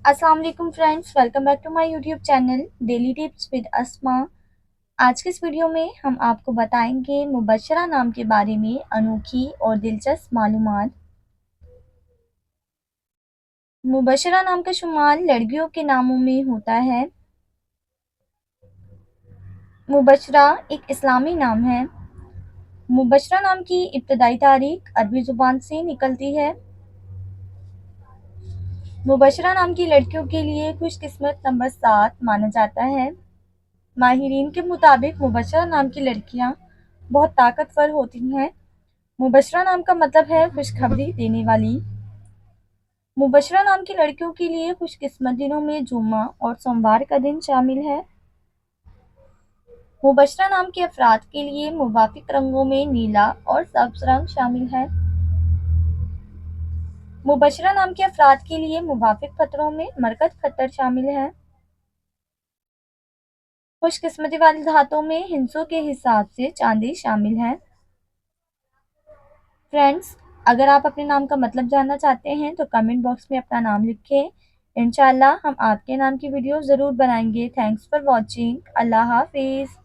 अस्सलाम वालेकुम friends, welcome back to my YouTube channel daily tips with Asma. आज के इस वीडियो में हम आपको बताएंगे मुबशरा नाम के बारे में अनोखी और दिलचस्प मालूमात। मुबशरा नाम का शुमार लड़कियों के नामों में होता है। मुबशरा एक इस्लामी नाम है। मुबशरा नाम की इब्तदाई तारीख अरबी ज़ुबान से निकलती है। मुबशरा नाम की लड़कियों के लिए खुशकिस्मत नंबर 7 माना जाता है। माहिरीन के मुताबिक मुबशरा नाम की लड़कियां बहुत ताकतवर होती हैं। मुबशरा नाम का मतलब है खुशखबरी देने वाली। मुबशरा नाम की लड़कियों के लिए खुशकिस्मत दिनों में जुम्मा और सोमवार का दिन शामिल है। मुबशरा नाम के अफराद के लिए मुवाफिक रंगों में नीला और सब्ज रंग शामिल है। मुबशरा नाम के अफराद के लिए मुवाफिक पत्थरों में मरकत पत्थर शामिल है। खुशकिस्मती वाली धातों में हिंसों के हिसाब से चांदी शामिल है। फ्रेंड्स, अगर आप अपने नाम का मतलब जानना चाहते हैं तो कमेंट बॉक्स में अपना नाम लिखें। इंशाल्लाह हम आपके नाम की वीडियो ज़रूर बनाएंगे। Thanks for watching. अल्लाह हाफिज़।